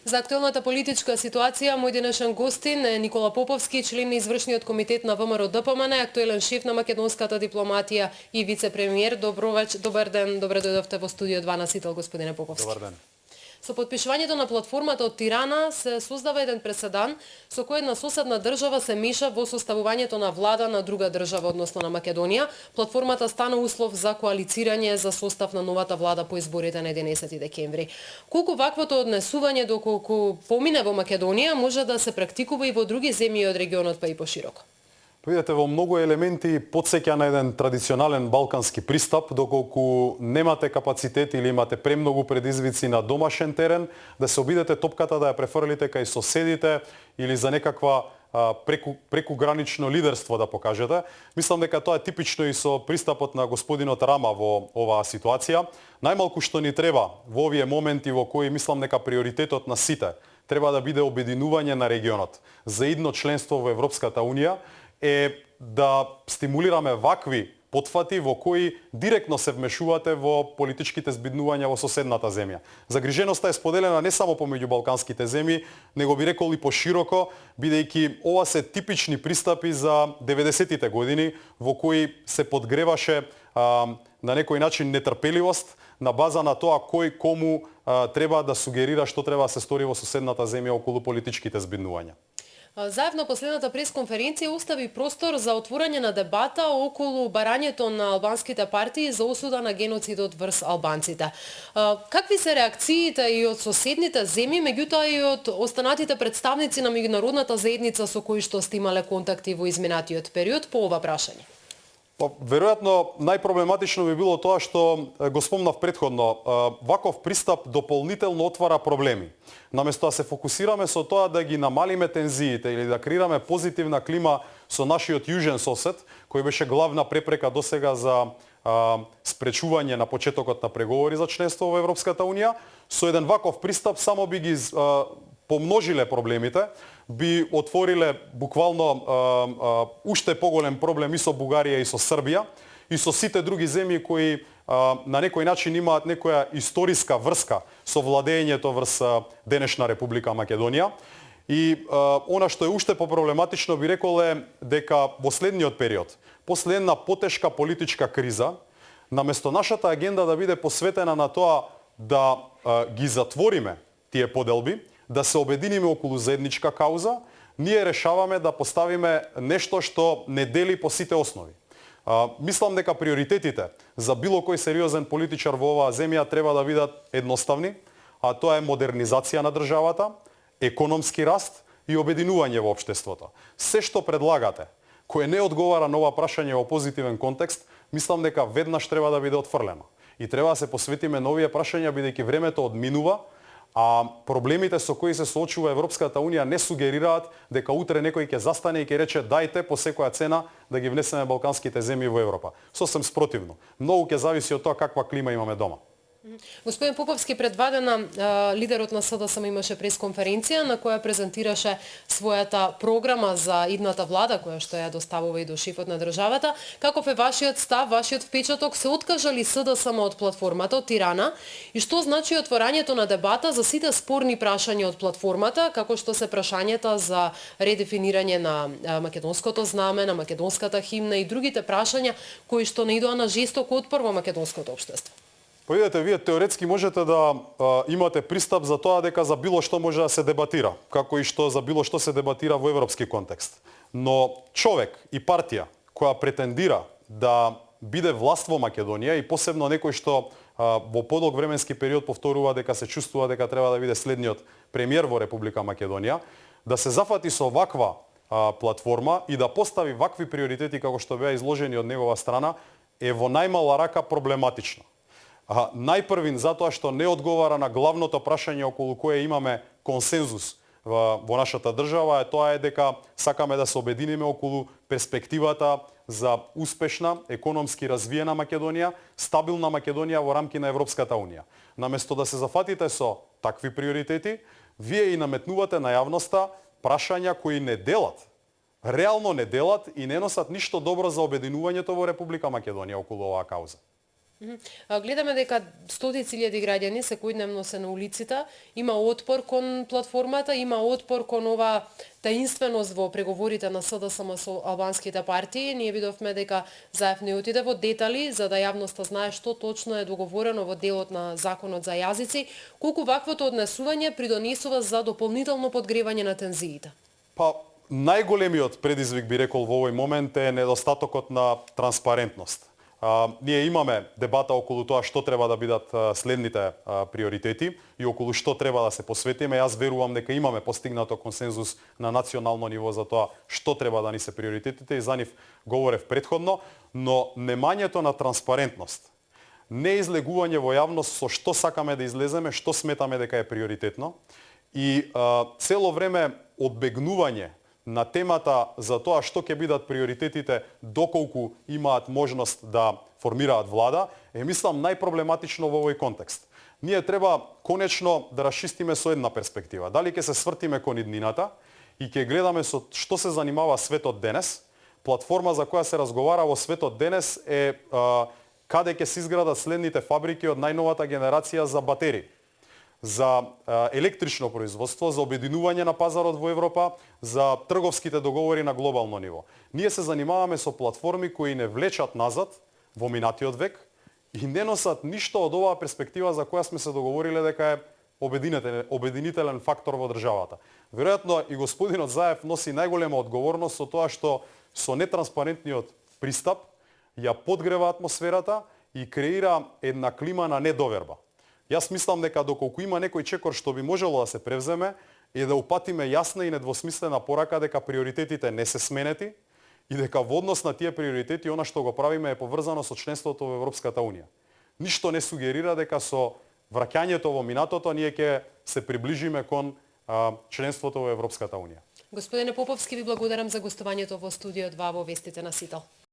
За актуелната политичка ситуација, мој денешен гостин е Никола Поповски, член на извршниот комитет на ВМРО-ДПМН, актуелен шеф на македонската дипломатија и вице-премиер. Добар ден, добре дојдовте во студио 2 на Сител, господине Поповски. Добар ден. Со подпишувањето на платформата од Тирана се создава еден преседан со кој една соседна држава се меша во составувањето на влада на друга држава, односно на Македонија. Платформата стана услов за коалицирање за состав на новата влада по изборите на 11 декември. Колку ваквото однесување доколку помине во Македонија може да се практикува и во други земји од регионот па и пошироко? Видете, во многу елементи потсеќа на еден традиционален балкански пристап, доколку немате капацитет или имате премногу предизвици на домашен терен, да се обидете топката да ја префрлите кај соседите или за некаква прекугранично лидерство да покажете. Мислам дека тоа е типично и со пристапот на господинот Рама во оваа ситуација. Најмалку што ни треба во овие моменти во кои мислам дека приоритетот на сите треба да биде обединување на регионот за идно членство во Европската Унија, е да стимулираме вакви потфати во кои директно се вмешувате во политичките збиднувања во соседната земја. Загриженоста е споделена не само помеѓу балканските земји, него би рекол и пошироко, бидејќи ова се типични пристапи за 90-тите години во кои се подгреваше на некој начин нетрпеливост на база на тоа кој кому треба да сугерира што треба да се стори во соседната земја околу политичките збиднувања. Заедно последната пресконференција остави простор за отворање на дебата околу барањето на албанските партии за осуда на геноцидот врз албанците. Какви се реакциите и од соседните земји, меѓутоа и од останатите представници на меѓународната заедница со кои што сте имале контакти во изминатиот период по ова прашање? Веројатно најпроблематично би било тоа што го спомнав претходно. Ваков пристап дополнително отвара проблеми. Наместо да се фокусираме со тоа да ги намалиме тензиите или да креираме позитивна клима со нашиот јужен сосед, кој беше главна препрека досега за спречување на почетокот на преговори за членство во Европската Унија, со еден ваков пристап само би ги помножиле проблемите, би отвориле буквално уште поголем проблем и со Бугарија и со Србија и со сите други земји кои на некој начин имаат некоја историска врска со владењето врз денешна Република Македонија. И она што е уште попроблематично би рекол е дека во следниот период, после една потешка политичка криза, наместо нашата агенда да биде посветена на тоа да ги затвориме тие поделби, да се обединиме околу заедничка кауза, ние решаваме да поставиме нешто што не дели по сите основи. Мислам дека приоритетите за било кој сериозен политичар во оваа земја треба да бидат едноставни, а тоа е модернизација на државата, економски раст и обединување во општеството. Се што предлагате, кое не одговара на ова прашање во позитивен контекст, мислам дека веднаш треба да биде отфрлено. И треба да се посветиме на овие прашања бидејќи времето одминува, а проблемите со кои се соочува Европската Унија не сугерираат дека утре некој ќе застане и ќе рече дајте по секоја цена да ги внесеме балканските земји во Европа. Сосем спротивно. Многу ќе зависи од тоа каква клима имаме дома. Господин Поповски, пред 2 дена лидерот на СДСМ имаше пресконференција на која презентираше својата програма за идната влада, која што ја доставува и до шефот на државата. Каков е вашиот став, вашиот впечаток? Се откажа ли СДСМ од платформата од Тирана и што значи отворањето на дебата за сите спорни прашања од платформата, како што се прашањата за редефинирање на македонското знаме, на македонската химна и другите прашања кои што не идоа на жестоко отпор во македонското општество? Видете, вие теоретски можете да имате пристап за тоа дека за било што може да се дебатира, како и што за било што се дебатира во европски контекст. Но човек и партија која претендира да биде власт во Македонија и посебно некој што во подолг временски период повторува дека се чувствува дека треба да биде следниот премиер во Република Македонија, да се зафати со ваква платформа и да постави вакви приоритети како што беа изложени од негова страна е во најмала рака проблематично. Најпрвин затоа што не одговара на главното прашање околу кое имаме консензус во нашата држава, тоа е дека сакаме да се обединиме околу перспективата за успешна, економски развиена Македонија, стабилна Македонија во рамки на Европската Унија. Наместо да се зафатите со такви приоритети, вие и наметнувате на јавноста прашања кои не делат, реално не делат и не носат ништо добро за обединувањето во Република Македонија околу оваа кауза. Гледаме дека стотици илјади граѓани секојдневно се на улиците, има отпор кон платформата, има отпор кон ова таинственост во преговорите на СДСМ со албанските партии. Ние видовме дека ЗАЕФ не отиде во детали за да јавноста знае што точно е договорено во делот на законот за јазици, колку ваквото однесување придонесува за дополнително подгревање на тензиите. Па најголемиот предизвик би рекол во овој момент е недостатокот на транспарентност. Ние имаме дебата околу тоа што треба да бидат следните приоритети и околу што треба да се посветиме. Јас верувам дека имаме постигнато консензус на национално ниво за тоа што треба да ни се приоритетите и за нив говорев претходно, но немањето на транспарентност, не излегување во јавност со што сакаме да излеземе, што сметаме дека е приоритетно и цело време одбегнување на темата за тоа што ќе бидат приоритетите доколку имаат можност да формираат влада, мислам најпроблематично во овој контекст. Ние треба конечно да расчистиме со една перспектива. Дали ќе се свртиме кон иднината и ќе гледаме со што се занимава светот денес. Платформа за која се разговара во светот денес е каде ќе се изградат следните фабрики од најновата генерација за батерии, за електрично производство, за обединување на пазарот во Европа, за трговските договори на глобално ниво. Ние се занимаваме со платформи кои не влечат назад во минатиот век и не носат ништо од оваа перспектива за која сме се договориле дека е обединителен фактор во државата. Веројатно и господинот Заев носи најголема одговорност со тоа што со нетранспарентниот пристап ја подгрева атмосферата и креира една клима на недоверба. Јас мислам дека доколку има некој чекор што би можело да се превземе е да упатиме јасна и недвосмислена порака дека приоритетите не се сменети и дека во однос на тие приоритети она што го правиме е поврзано со членството во Европската унија. Ништо не сугерира дека со враќањето во минатото ние ќе се приближиме кон членството во Европската унија. Господине Поповски, ви благодарам за гостувањето во студио 2 во Вестите на Сител.